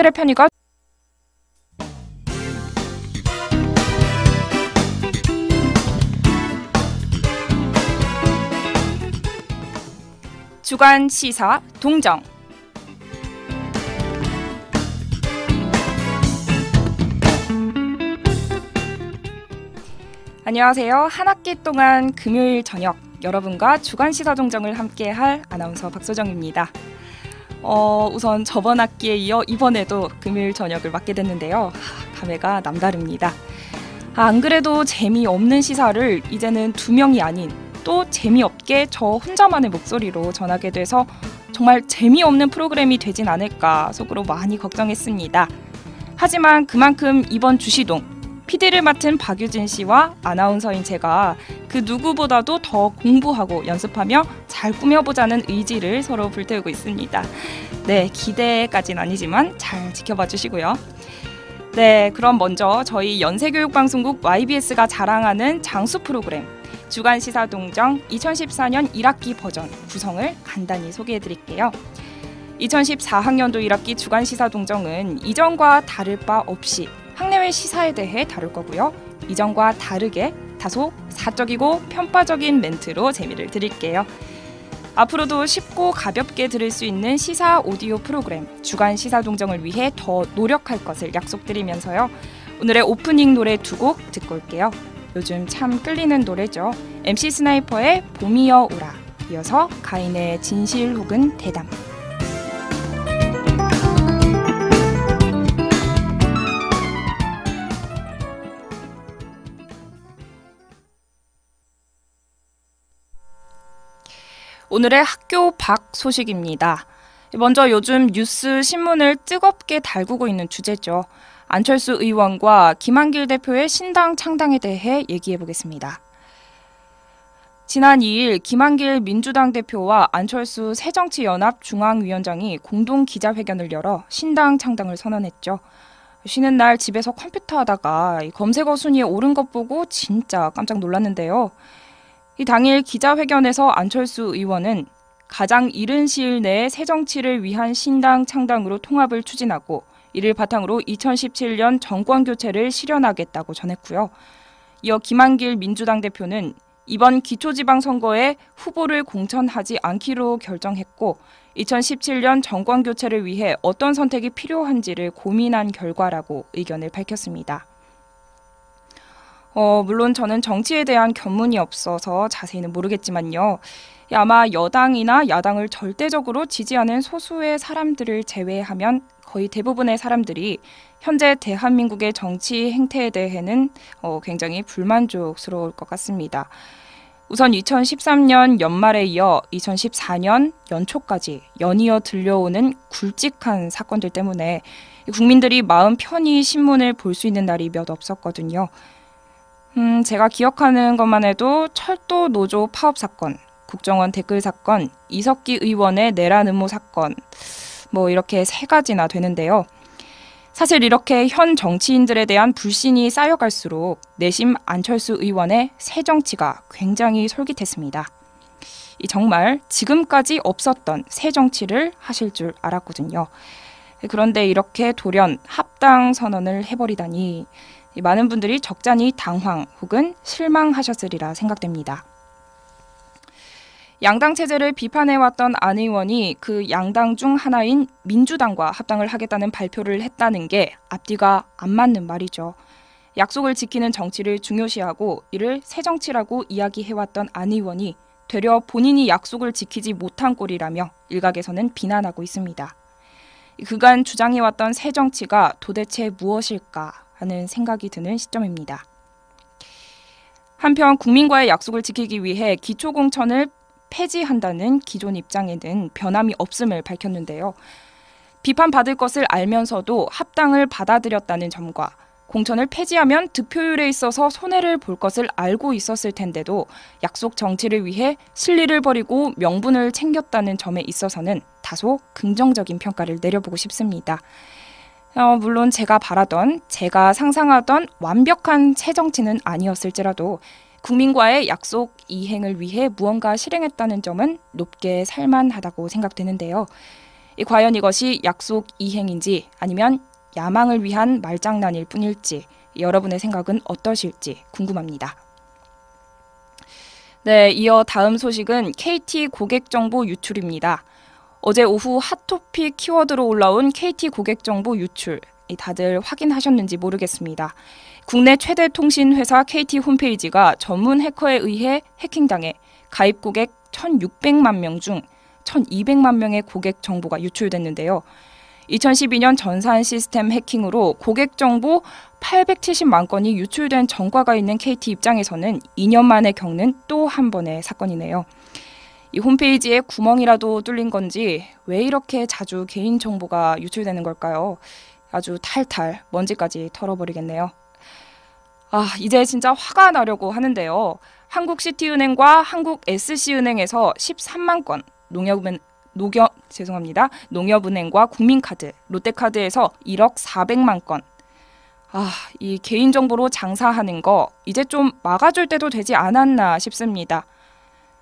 의 편의가 주간 시사 동정. 안녕하세요. 한 학기 동안 금요일 저녁 여러분과 주간 시사 동정을 함께할 아나운서 박소정입니다. 우선 저번 학기에 이어 이번에도 금요일 저녁을 맡게 됐는데요. 감회가 남다릅니다. 안 그래도 재미없는 시사를 이제는 두 명이 아닌 또 재미없게 저 혼자만의 목소리로 전하게 돼서 정말 재미없는 프로그램이 되진 않을까 속으로 많이 걱정했습니다. 하지만 그만큼 이번 주시동 PD를 맡은 박유진 씨와 아나운서인 제가 그 누구보다도 더 공부하고 연습하며 잘 꾸며보자는 의지를 서로 불태우고 있습니다. 네, 기대까지는 아니지만 잘 지켜봐 주시고요. 네, 그럼 먼저 저희 연세교육방송국 YBS가 자랑하는 장수 프로그램 주간시사동정 2014년 1학기 버전 구성을 간단히 소개해드릴게요. 2014학년도 1학기 주간시사동정은 이전과 다를 바 없이 학내외 시사에 대해 다룰 거고요. 이전과 다르게 다소 사적이고 편파적인 멘트로 재미를 드릴게요. 앞으로도 쉽고 가볍게 들을 수 있는 시사 오디오 프로그램 주간 시사동정을 위해 더 노력할 것을 약속드리면서요. 오늘의 오프닝 노래 두 곡 듣고 올게요. 요즘 참 끌리는 노래죠. MC 스나이퍼의 봄이여 오라, 이어서 가인의 진실 혹은 대담. 오늘의 학교 밖 소식입니다. 먼저 요즘 뉴스 신문을 뜨겁게 달구고 있는 주제죠. 안철수 의원과 김한길 대표의 신당 창당에 대해 얘기해 보겠습니다. 지난 2일 김한길 민주당 대표와 안철수 새정치연합 중앙위원장이 공동 기자회견을 열어 신당 창당을 선언했죠. 쉬는 날 집에서 컴퓨터 하다가 검색어 순위에 오른 것 보고 진짜 깜짝 놀랐는데요. 이 당일 기자회견에서 안철수 의원은 가장 이른 시일 내에 새정치를 위한 신당 창당으로 통합을 추진하고 이를 바탕으로 2017년 정권교체를 실현하겠다고 전했고요. 이어 김한길 민주당 대표는 이번 기초지방선거에 후보를 공천하지 않기로 결정했고 2017년 정권교체를 위해 어떤 선택이 필요한지를 고민한 결과라고 의견을 밝혔습니다. 물론 저는 정치에 대한 견문이 없어서 자세히는 모르겠지만요. 아마 여당이나 야당을 절대적으로 지지하는 소수의 사람들을 제외하면 거의 대부분의 사람들이 현재 대한민국의 정치 행태에 대해는 굉장히 불만족스러울 것 같습니다. 우선 2013년 연말에 이어 2014년 연초까지 연이어 들려오는 굵직한 사건들 때문에 국민들이 마음 편히 신문을 볼 수 있는 날이 몇 없었거든요. 제가 기억하는 것만 해도 철도 노조 파업 사건, 국정원 댓글 사건, 이석기 의원의 내란 음모 사건, 이렇게 세 가지나 되는데요. 사실 이렇게 현 정치인들에 대한 불신이 쌓여갈수록 내심 안철수 의원의 새 정치가 굉장히 솔깃했습니다. 정말 지금까지 없었던 새 정치를 하실 줄 알았거든요. 그런데 이렇게 돌연 합당 선언을 해버리다니 많은 분들이 적잖이 당황 혹은 실망하셨으리라 생각됩니다. 양당 체제를 비판해왔던 안 의원이 그 양당 중 하나인 민주당과 합당을 하겠다는 발표를 했다는 게 앞뒤가 안 맞는 말이죠. 약속을 지키는 정치를 중요시하고 이를 새 정치라고 이야기해왔던 안 의원이 되려 본인이 약속을 지키지 못한 꼴이라며 일각에서는 비난하고 있습니다. 그간 주장해왔던 새 정치가 도대체 무엇일까 하는 생각이 드는 시점입니다. 한편 국민과의 약속을 지키기 위해 기초공천을 폐지한다는 기존 입장에는 변함이 없음을 밝혔는데요. 비판받을 것을 알면서도 합당을 받아들였다는 점과 공천을 폐지하면 득표율에 있어서 손해를 볼 것을 알고 있었을 텐데도 약속 정치를 위해 실리를 버리고 명분을 챙겼다는 점에 있어서는 다소 긍정적인 평가를 내려보고 싶습니다. 물론 제가 바라던, 제가 상상하던 완벽한 새 정치는 아니었을지라도 국민과의 약속 이행을 위해 무언가 실행했다는 점은 높게 살만하다고 생각되는데요. 과연 이것이 약속 이행인지 아니면 야망을 위한 말장난일 뿐일지 여러분의 생각은 어떠실지 궁금합니다. 네, 이어 다음 소식은 KT 고객 정보 유출입니다. 어제 오후 핫토픽 키워드로 올라온 KT 고객 정보 유출. 다들 확인하셨는지 모르겠습니다. 국내 최대 통신 회사 KT 홈페이지가 전문 해커에 의해 해킹당해 가입 고객 1,600만 명 중 1,200만 명의 고객 정보가 유출됐는데요. 2012년 전산 시스템 해킹으로 고객 정보 870만 건이 유출된 전과가 있는 KT 입장에서는 2년 만에 겪는 또 한 번의 사건이네요. 이 홈페이지에 구멍이라도 뚫린 건지 왜 이렇게 자주 개인 정보가 유출되는 걸까요? 아주 탈탈 먼지까지 털어버리겠네요. 이제 진짜 화가 나려고 하는데요. 한국시티은행과 한국SC은행에서 13만 건, 농협은행과 국민카드, 롯데카드에서 1억 400만 건. 이 개인정보로 장사하는 거 이제 좀 막아줄 때도 되지 않았나 싶습니다.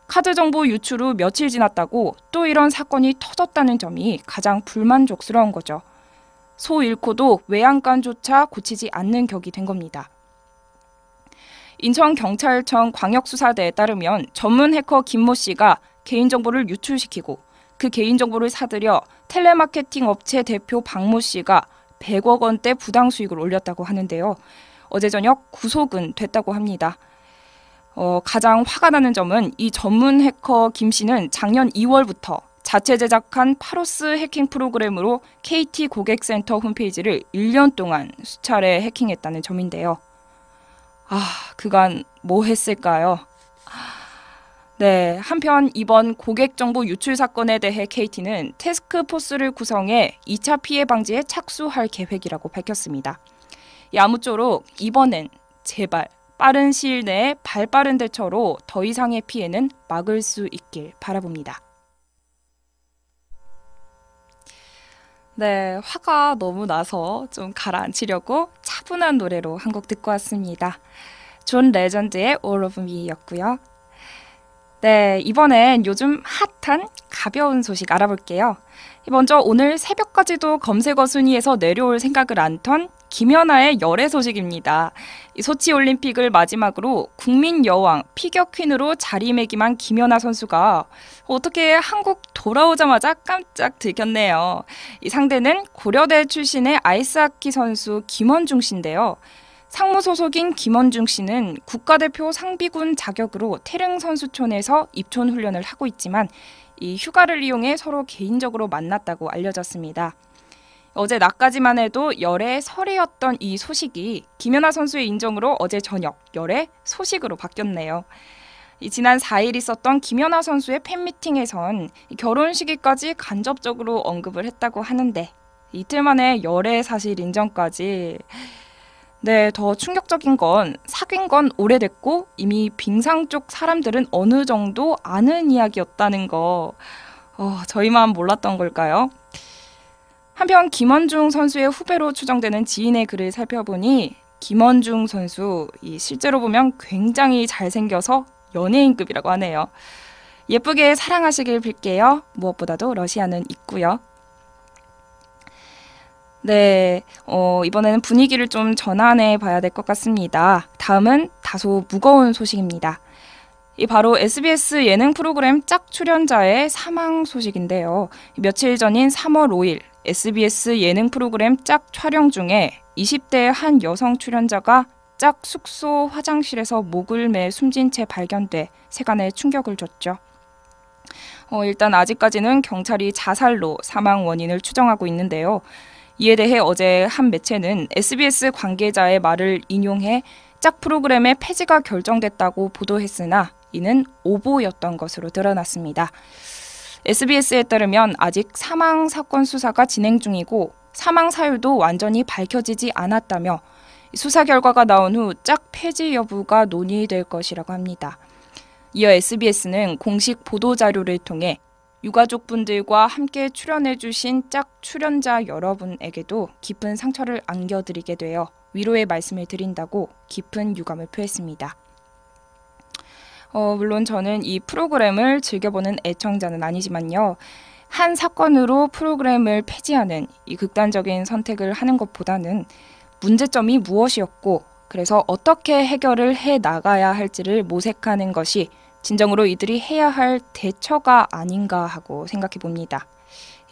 카드 정보 유출 후 며칠 지났다고 또 이런 사건이 터졌다는 점이 가장 불만족스러운 거죠. 소 잃고도 외양간조차 고치지 않는 격이 된 겁니다. 인천경찰청 광역수사대에 따르면 전문 해커 김모 씨가 개인정보를 유출시키고 그 개인정보를 사들여 텔레마케팅 업체 대표 박모 씨가 100억 원대 부당수익을 올렸다고 하는데요. 어제 저녁 구속은 됐다고 합니다. 가장 화가 나는 점은 이 전문 해커 김 씨는 작년 2월부터 자체 제작한 파로스 해킹 프로그램으로 KT 고객센터 홈페이지를 1년 동안 수차례 해킹했다는 점인데요. 그간 뭐 했을까요? 네, 한편 이번 고객 정보 유출 사건에 대해 KT는 태스크포스를 구성해 2차 피해 방지에 착수할 계획이라고 밝혔습니다. 아무쪼록 이번엔 제발 빠른 시일 내에 발빠른 대처로 더 이상의 피해는 막을 수 있길 바라봅니다. 네, 화가 너무 나서 좀 가라앉히려고 차분한 노래로 한 곡 듣고 왔습니다. 존 레전드의 All of Me였고요. 네, 이번엔 요즘 핫한 가벼운 소식 알아볼게요. 먼저 오늘 새벽까지도 검색어 순위에서 내려올 생각을 안 턴 김연아의 열애 소식입니다. 이 소치올림픽을 마지막으로 국민 여왕 피겨 퀸으로 자리매김한 김연아 선수가 어떻게 한국 돌아오자마자 깜짝 들켰네요. 이 상대는 고려대 출신의 아이스하키 선수 김원중 씨인데요. 상무 소속인 김원중 씨는 국가대표 상비군 자격으로 태릉선수촌에서 입촌 훈련을 하고 있지만 이 휴가를 이용해 서로 개인적으로 만났다고 알려졌습니다. 어제 낮까지만 해도 열애 설이었던 이 소식이 김연아 선수의 인정으로 어제 저녁 열애 소식으로 바뀌었네요. 지난 4일 있었던 김연아 선수의 팬미팅에선 결혼 시기까지 간접적으로 언급을 했다고 하는데 이틀 만에 열애 사실 인정까지. 네, 더 충격적인 건 사귄 건 오래됐고 이미 빙상 쪽 사람들은 어느 정도 아는 이야기였다는 거. 저희만 몰랐던 걸까요? 한편 김원중 선수의 후배로 추정되는 지인의 글을 살펴보니 김원중 선수 실제로 보면 굉장히 잘생겨서 연예인급이라고 하네요. 예쁘게 사랑하시길 빌게요. 무엇보다도 러시아는 있고요. 네, 이번에는 분위기를 좀 전환해 봐야 될 것 같습니다. 다음은 다소 무거운 소식입니다. 바로 SBS 예능 프로그램 짝 출연자의 사망 소식인데요. 며칠 전인 3월 5일 SBS 예능 프로그램 짝 촬영 중에 20대의 한 여성 출연자가 짝 숙소 화장실에서 목을 매 숨진 채 발견돼 세간에 충격을 줬죠. 일단 아직까지는 경찰이 자살로 사망 원인을 추정하고 있는데요. 이에 대해 어제 한 매체는 SBS 관계자의 말을 인용해 짝 프로그램의 폐지가 결정됐다고 보도했으나 이는 오보였던 것으로 드러났습니다. SBS에 따르면 아직 사망 사건 수사가 진행 중이고 사망 사유도 완전히 밝혀지지 않았다며 수사 결과가 나온 후 짝 폐지 여부가 논의될 것이라고 합니다. 이어 SBS는 공식 보도자료를 통해 유가족분들과 함께 출연해주신 짝 출연자 여러분에게도 깊은 상처를 안겨드리게 되어 위로의 말씀을 드린다고 깊은 유감을 표했습니다. 물론 저는 이 프로그램을 즐겨보는 애청자는 아니지만요. 한 사건으로 프로그램을 폐지하는 이 극단적인 선택을 하는 것보다는 문제점이 무엇이었고 그래서 어떻게 해결을 해 나가야 할지를 모색하는 것이 진정으로 이들이 해야 할 대처가 아닌가 하고 생각해 봅니다.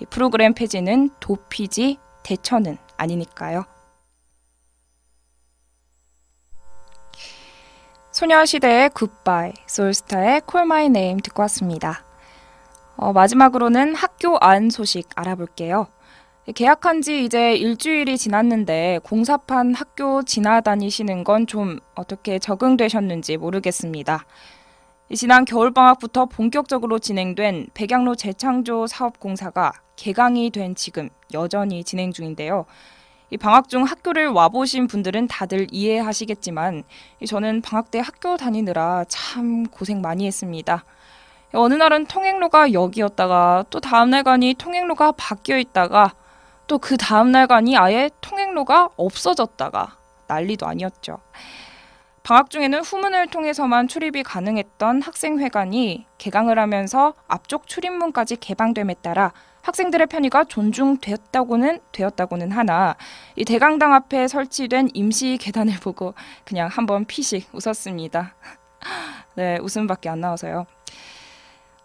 이 프로그램 폐지는 도피지 대처는 아니니까요. 소녀시대의 굿바이, 소울스타의 Call My Name 듣고 왔습니다. 마지막으로는 학교 안 소식 알아볼게요. 개학한 지 이제 일주일이 지났는데 공사판 학교 지나다니시는 건 좀 어떻게 적응되셨는지 모르겠습니다. 지난 겨울방학부터 본격적으로 진행된 백양로 재창조 사업 공사가 개강이 된 지금 여전히 진행 중인데요. 이 방학 중 학교를 와보신 분들은 다들 이해하시겠지만 저는 방학 때 학교 다니느라 참 고생 많이 했습니다. 어느 날은 통행로가 여기였다가 또 다음 날 가니 통행로가 바뀌어 있다가 또 그 다음 날 가니 아예 통행로가 없어졌다가 난리도 아니었죠. 방학 중에는 후문을 통해서만 출입이 가능했던 학생회관이 개강을 하면서 앞쪽 출입문까지 개방됨에 따라 학생들의 편의가 존중되었다고는 하나 이 대강당 앞에 설치된 임시 계단을 보고 그냥 한번 피식 웃었습니다. 네, 웃음밖에 안 나와서요.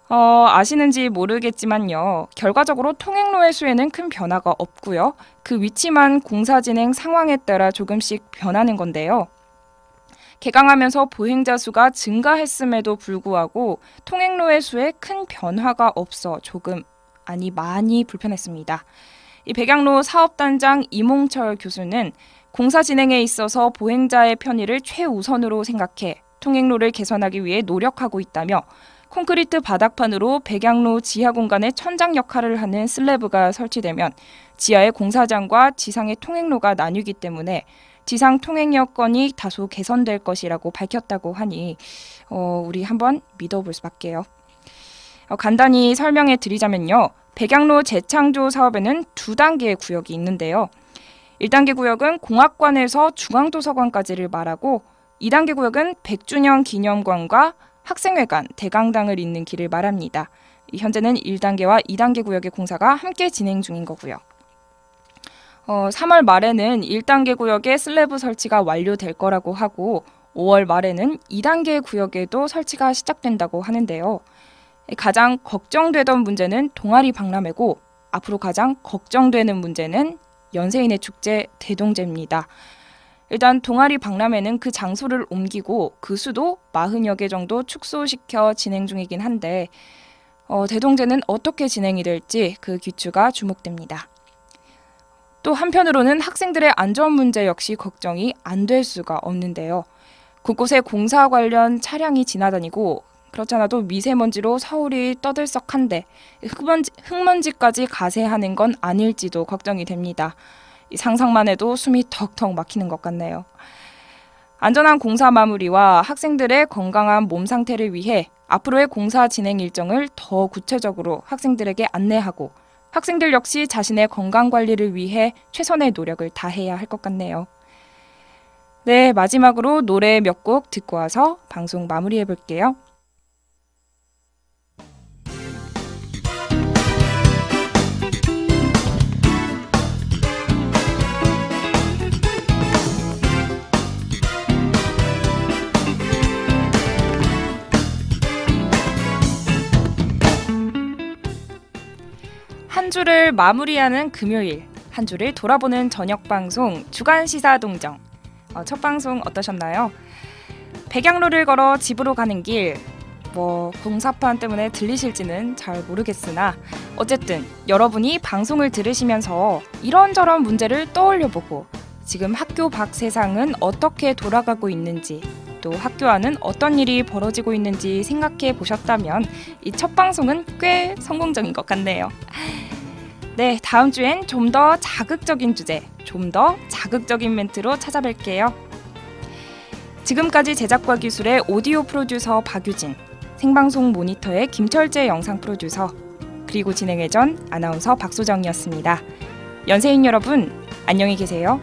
아시는지 모르겠지만요. 결과적으로 통행로의 수에는 큰 변화가 없고요. 그 위치만 공사 진행 상황에 따라 조금씩 변하는 건데요. 개강하면서 보행자 수가 증가했음에도 불구하고 통행로의 수에 큰 변화가 없어 많이 불편했습니다. 이 백양로 사업단장 이몽철 교수는 공사 진행에 있어서 보행자의 편의를 최우선으로 생각해 통행로를 개선하기 위해 노력하고 있다며 콘크리트 바닥판으로 백양로 지하 공간의 천장 역할을 하는 슬래브가 설치되면 지하의 공사장과 지상의 통행로가 나뉘기 때문에 지상 통행 여건이 다소 개선될 것이라고 밝혔다고 하니 우리 한번 믿어볼 수밖에요. 간단히 설명해 드리자면요. 백양로 재창조 사업에는 2단계의 구역이 있는데요. 1단계 구역은 공학관에서 중앙도서관까지를 말하고 2단계 구역은 100주년 기념관과 학생회관, 대강당을 잇는 길을 말합니다. 현재는 1단계와 2단계 구역의 공사가 함께 진행 중인 거고요. 3월 말에는 1단계 구역에 슬래브 설치가 완료될 거라고 하고 5월 말에는 2단계 구역에도 설치가 시작된다고 하는데요. 가장 걱정되던 문제는 동아리 박람회고 앞으로 가장 걱정되는 문제는 연세인의 축제 대동제입니다. 일단 동아리 박람회는 그 장소를 옮기고 그 수도 40여 개 정도 축소시켜 진행 중이긴 한데 대동제는 어떻게 진행이 될지 그 귀추가 주목됩니다. 또 한편으로는 학생들의 안전 문제 역시 걱정이 안 될 수가 없는데요. 곳곳에 공사 관련 차량이 지나다니고 그렇지 않아도 미세먼지로 서울이 떠들썩한데 흙먼지까지 가세하는 건 아닐지도 걱정이 됩니다. 상상만 해도 숨이 턱턱 막히는 것 같네요. 안전한 공사 마무리와 학생들의 건강한 몸 상태를 위해 앞으로의 공사 진행 일정을 더 구체적으로 학생들에게 안내하고 학생들 역시 자신의 건강 관리를 위해 최선의 노력을 다해야 할 것 같네요. 네, 마지막으로 노래 몇 곡 듣고 와서 방송 마무리해 볼게요. 한 주를 마무리하는 금요일, 한 주를 돌아보는 저녁 방송 주간 시사 동정. 첫 방송 어떠셨나요? 백양로를 걸어 집으로 가는 길, 공사판 때문에 들리실지는 잘 모르겠으나 어쨌든 여러분이 방송을 들으시면서 이런저런 문제를 떠올려보고 지금 학교 밖 세상은 어떻게 돌아가고 있는지 또 학교 안은 어떤 일이 벌어지고 있는지 생각해 보셨다면 이 첫 방송은 꽤 성공적인 것 같네요. 네, 다음 주엔 좀 더 자극적인 주제, 좀 더 자극적인 멘트로 찾아뵐게요. 지금까지 제작과 기술의 오디오 프로듀서 박유진, 생방송 모니터의 김철재 영상 프로듀서, 그리고 진행의 전 아나운서 박소정이었습니다. 연세인 여러분, 안녕히 계세요.